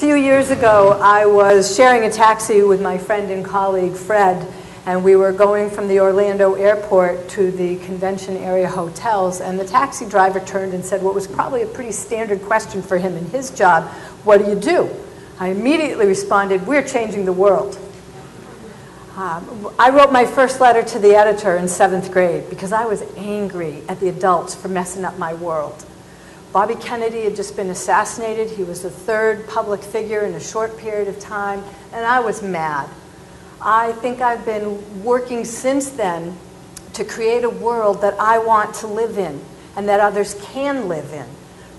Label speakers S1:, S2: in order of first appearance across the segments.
S1: few years ago, I was sharing a taxi with my friend and colleague, Fred, and we were going from the Orlando airport to the convention area hotels, and the taxi driver turned and said what was probably a pretty standard question for him in his job: what do you do? I immediately responded, we're changing the world. I wrote my first letter to the editor in 7th grade because I was angry at the adults for messing up my world. Bobby Kennedy had just been assassinated. He was the third public figure in a short period of time, and I was mad. I think I've been working since then to create a world that I want to live in and that others can live in.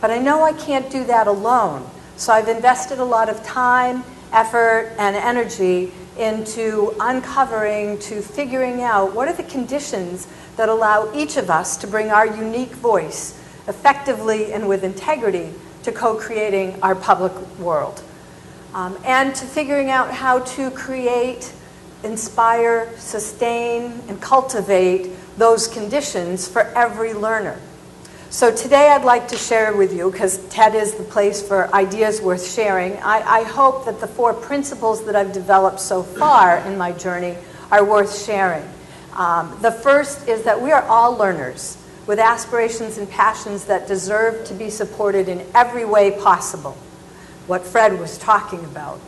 S1: But I know I can't do that alone. So I've invested a lot of time, effort, and energy into uncovering, to figuring out what are the conditions that allow each of us to bring our unique voice effectively and with integrity to co-creating our public world. And to figuring out how to create, inspire, sustain, and cultivate those conditions for every learner. So today I'd like to share with you, because TED is the place for ideas worth sharing, I hope that the 4 principles that I've developed so far in my journey are worth sharing. The first is that we are all learners with aspirations and passions that deserve to be supported in every way possible, what Fred was talking about.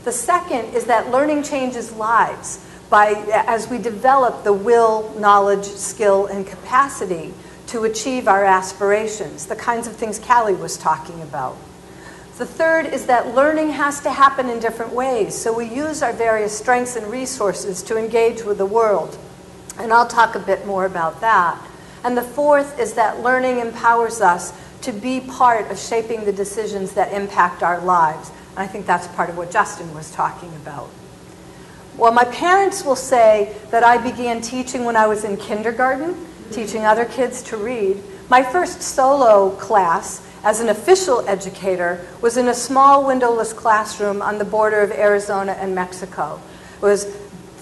S1: The second is that learning changes lives as we develop the will, knowledge, skill, and capacity to achieve our aspirations, the kinds of things Callie was talking about. The third is that learning has to happen in different ways, so we use our various strengths and resources to engage with the world. And I'll talk a bit more about that. And the fourth is that learning empowers us to be part of shaping the decisions that impact our lives. And I think that's part of what Justin was talking about. Well, my parents will say that I began teaching when I was in kindergarten, teaching other kids to read. My first solo class as an official educator was in a small windowless classroom on the border of Arizona and Mexico. It was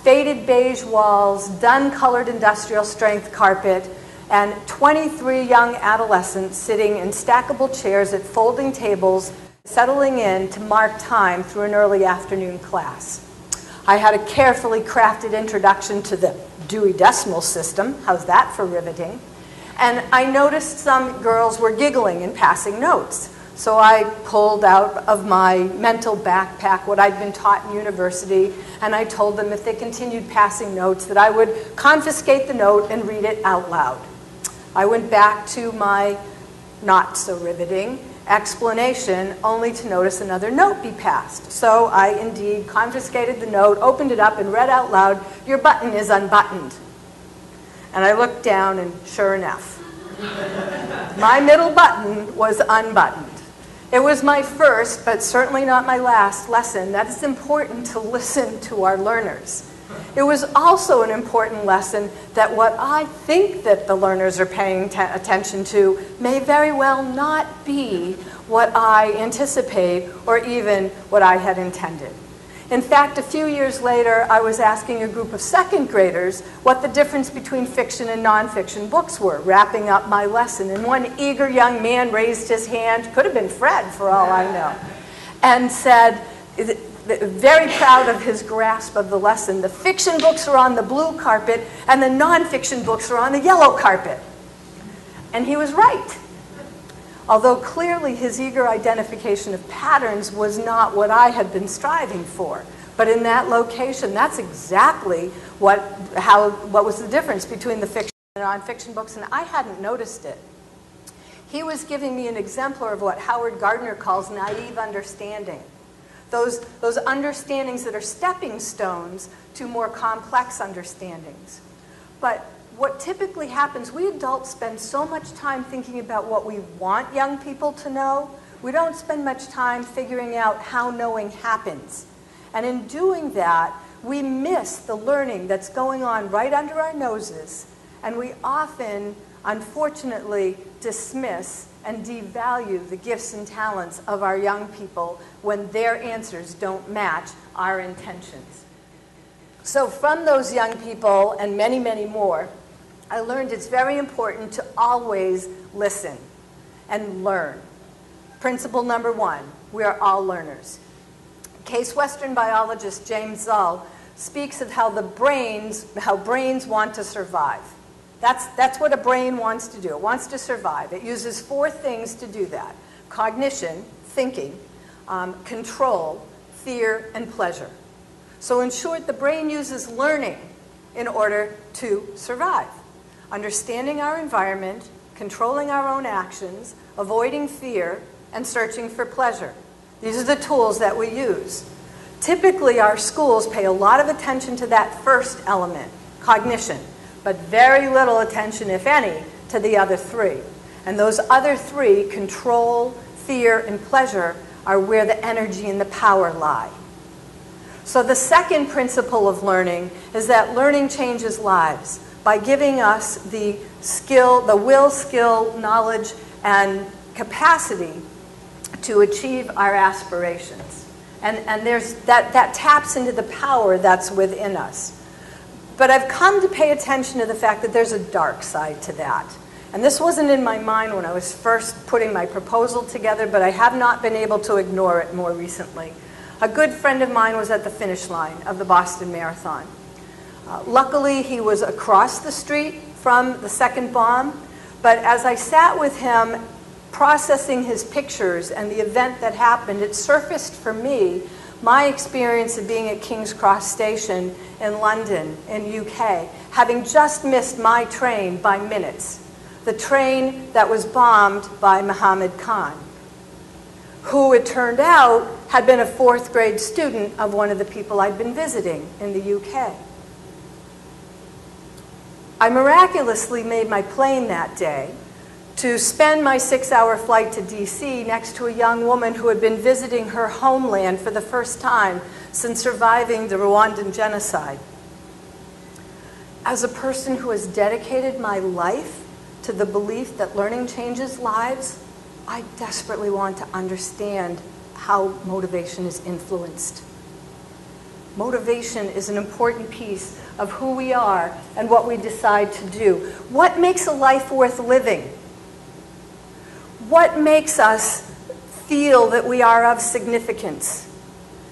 S1: faded beige walls, dun-colored industrial strength carpet, and 23 young adolescents sitting in stackable chairs at folding tables, settling in to mark time through an early afternoon class. I had a carefully crafted introduction to the Dewey Decimal System. How's that for riveting? And I noticed some girls were giggling and passing notes. So I pulled out of my mental backpack what I'd been taught in university, and I told them if they continued passing notes that I would confiscate the note and read it out loud. I went back to my not so riveting explanation only to notice another note be passed. So I indeed confiscated the note, opened it up, and read out loud, "Your button is unbuttoned." And I looked down, and sure enough, my middle button was unbuttoned. It was my first, but certainly not my last, lesson that it's important to listen to our learners. It was also an important lesson that what I think that the learners are paying attention to may very well not be what I anticipate or even what I had intended. In fact, a few years later, I was asking a group of 2nd graders what the difference between fiction and nonfiction books were, wrapping up my lesson. And one eager young man raised his hand, could have been Fred for all I know, and said, very proud of his grasp of the lesson, the fiction books are on the blue carpet and the nonfiction books are on the yellow carpet. And he was right. Although clearly his eager identification of patterns was not what I had been striving for. But in that location, that's exactly what was the difference between the fiction and nonfiction books, and I hadn't noticed it. He was giving me an exemplar of what Howard Gardner calls naive understanding. Those understandings that are stepping stones to more complex understandings. But what typically happens, we adults spend so much time thinking about what we want young people to know, we don't spend much time figuring out how knowing happens. And in doing that, we miss the learning that's going on right under our noses, and we often, unfortunately, dismiss and devalue the gifts and talents of our young people when their answers don't match our intentions. So from those young people and many, many more, I learned it's very important to always listen and learn. Principle number 1, we are all learners. Case Western biologist James Zull speaks of how brains want to survive. That's what a brain wants to do. It wants to survive. It uses 4 things to do that: cognition, thinking, control, fear, and pleasure. So in short, the brain uses learning in order to survive. Understanding our environment, controlling our own actions, avoiding fear, and searching for pleasure. These are the tools that we use. Typically, our schools pay a lot of attention to that first element, cognition, but very little attention, if any, to the other 3. And those other 3, control, fear, and pleasure, are where the energy and the power lie. So the second principle of learning is that learning changes lives by giving us the will, skill, knowledge, and capacity to achieve our aspirations. And there's that taps into the power that's within us. But I've come to pay attention to the fact that there's a dark side to that. And this wasn't in my mind when I was first putting my proposal together, but I have not been able to ignore it more recently. A good friend of mine was at the finish line of the Boston Marathon. Luckily, he was across the street from the second bomb, but as I sat with him processing his pictures and the event that happened, it surfaced for me my experience of being at King's Cross Station in London, in UK, having just missed my train by minutes. The train that was bombed by Mohammed Khan, who it turned out had been a 4th grade student of one of the people I'd been visiting in the UK. I miraculously made my plane that day to spend my 6-hour flight to DC next to a young woman who had been visiting her homeland for the first time since surviving the Rwandan genocide. As a person who has dedicated my life to the belief that learning changes lives, I desperately want to understand how motivation is influenced. Motivation is an important piece of who we are and what we decide to do. What makes a life worth living? What makes us feel that we are of significance?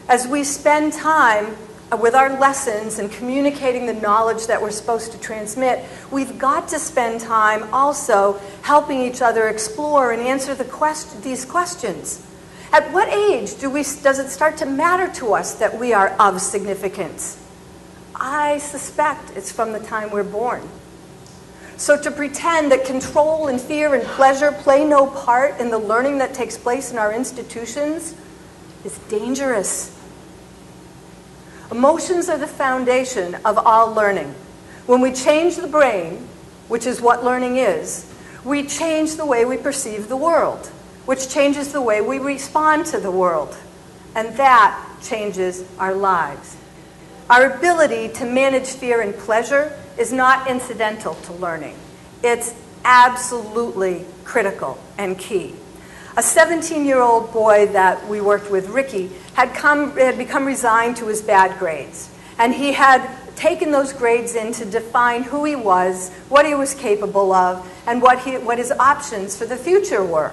S1: As we spend time with our lessons and communicating the knowledge that we're supposed to transmit, we've got to spend time also helping each other explore and answer these questions. At what age does it start to matter to us that we are of significance? I suspect it's from the time we're born. So to pretend that control and fear and pleasure play no part in the learning that takes place in our institutions is dangerous. Emotions are the foundation of all learning. When we change the brain, which is what learning is, we change the way we perceive the world, which changes the way we respond to the world. And that changes our lives. Our ability to manage fear and pleasure is not incidental to learning. It's absolutely critical and key. A 17-year-old boy that we worked with, Ricky, had become resigned to his bad grades. And he had taken those grades in to define who he was, what he was capable of, and what his options for the future were.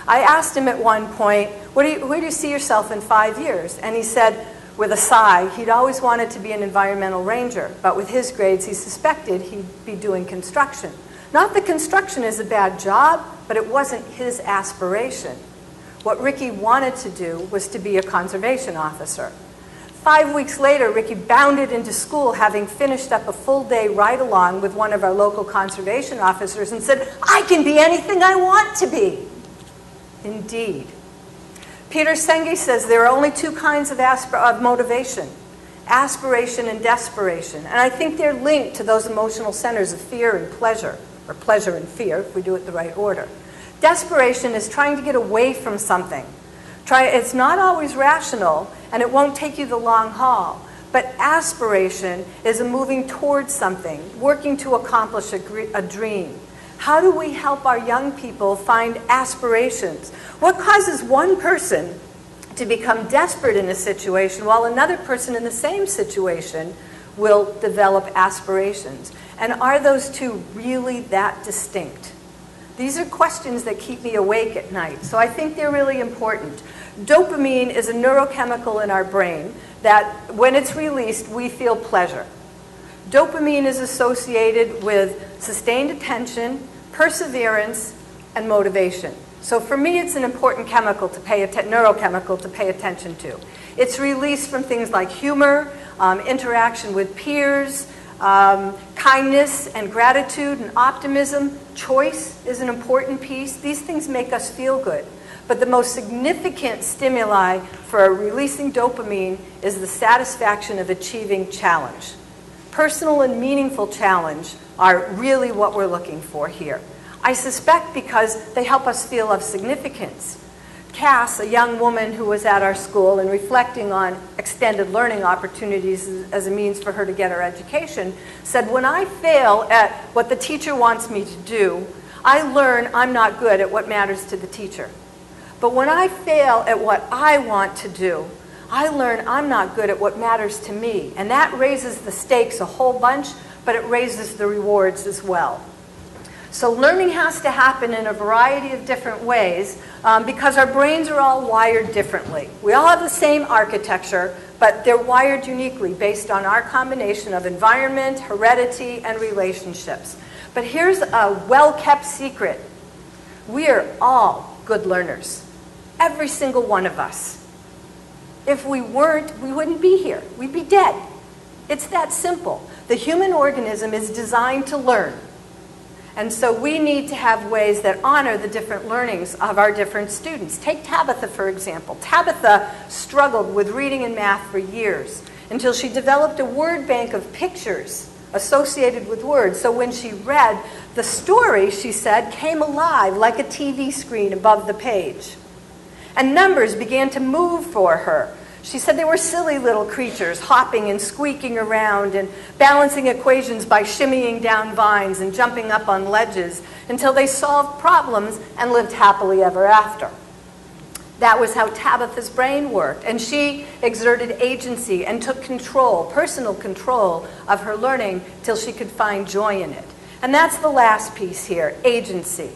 S1: I asked him at one point, where do you see yourself in 5 years? And he said, with a sigh, he'd always wanted to be an environmental ranger, but with his grades, he suspected he'd be doing construction. Not that construction is a bad job, but it wasn't his aspiration. What Ricky wanted to do was to be a conservation officer. 5 weeks later, Ricky bounded into school, having finished up a full-day ride-along with one of our local conservation officers, and said, "I can be anything I want to be." Indeed. Peter Senge says there are only 2 kinds of motivation, aspiration and desperation. And I think they're linked to those emotional centers of fear and pleasure, or pleasure and fear, if we do it the right order. Desperation is trying to get away from something. It's not always rational, and it won't take you the long haul. But aspiration is a moving towards something, working to accomplish a dream. How do we help our young people find aspirations? What causes one person to become desperate in a situation while another person in the same situation will develop aspirations? And are those two really that distinct? These are questions that keep me awake at night, so I think they're really important. Dopamine is a neurochemical in our brain that when it's released, we feel pleasure. Dopamine is associated with sustained attention, perseverance, and motivation. So for me, it's an important chemical to neurochemical to pay attention to. It's released from things like humor, interaction with peers, kindness and gratitude and optimism. Choice is an important piece. These things make us feel good. But the most significant stimuli for releasing dopamine is the satisfaction of achieving challenge. Personal and meaningful challenge are really what we're looking for here. I suspect because they help us feel of significance. Cass, a young woman who was at our school and reflecting on extended learning opportunities as a means for her to get her education, said, when I fail at what the teacher wants me to do, I learn I'm not good at what matters to the teacher. But when I fail at what I want to do, I learn I'm not good at what matters to me. And that raises the stakes a whole bunch, but it raises the rewards as well. So learning has to happen in a variety of different ways because our brains are all wired differently. We all have the same architecture, but they're wired uniquely based on our combination of environment, heredity, and relationships. But here's a well-kept secret. We are all good learners, every single one of us. If we weren't, we wouldn't be here. We'd be dead. It's that simple. The human organism is designed to learn. And so we need to have ways that honor the different learnings of our different students. Take Tabitha, for example. Tabitha struggled with reading and math for years until she developed a word bank of pictures associated with words. So when she read, the story, she said, came alive like a TV screen above the page. And numbers began to move for her. She said they were silly little creatures, hopping and squeaking around and balancing equations by shimmying down vines and jumping up on ledges until they solved problems and lived happily ever after. That was how Tabitha's brain worked, and she exerted agency and took control, personal control of her learning till she could find joy in it. And that's the last piece here, agency.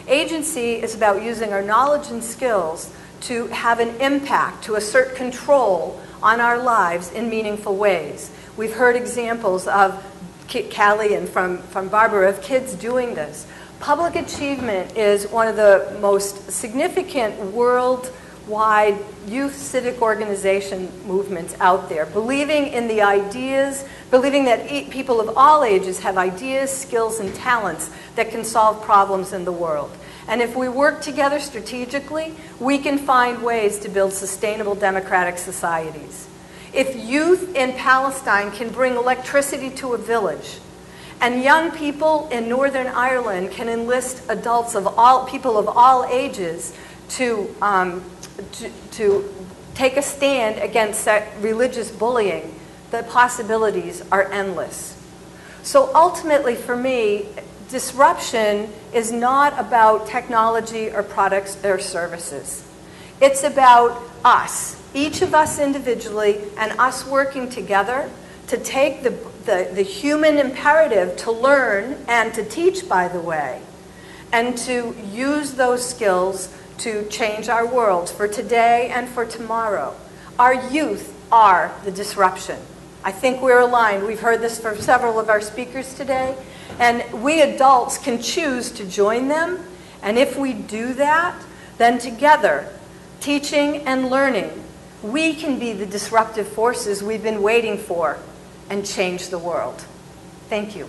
S1: Agency is about using our knowledge and skills to have an impact, to assert control on our lives in meaningful ways. We've heard examples of Callie and from Barbara of kids doing this. Public achievement is one of the most significant worldwide youth civic organization movements out there, believing in the ideas, believing that people of all ages have ideas, skills, and talents that can solve problems in the world. And if we work together strategically, we can find ways to build sustainable democratic societies. If youth in Palestine can bring electricity to a village, and young people in Northern Ireland can enlist adults of people of all ages to take a stand against religious bullying, the possibilities are endless. So ultimately for me, disruption is not about technology or products or services. It's about us, each of us individually, and us working together to take the human imperative to learn and to teach, by the way, and to use those skills to change our world for today and for tomorrow. Our youth are the disruption. I think we're aligned. We've heard this from several of our speakers today. And we adults can choose to join them. And if we do that, then together, teaching and learning, we can be the disruptive forces we've been waiting for and change the world. Thank you.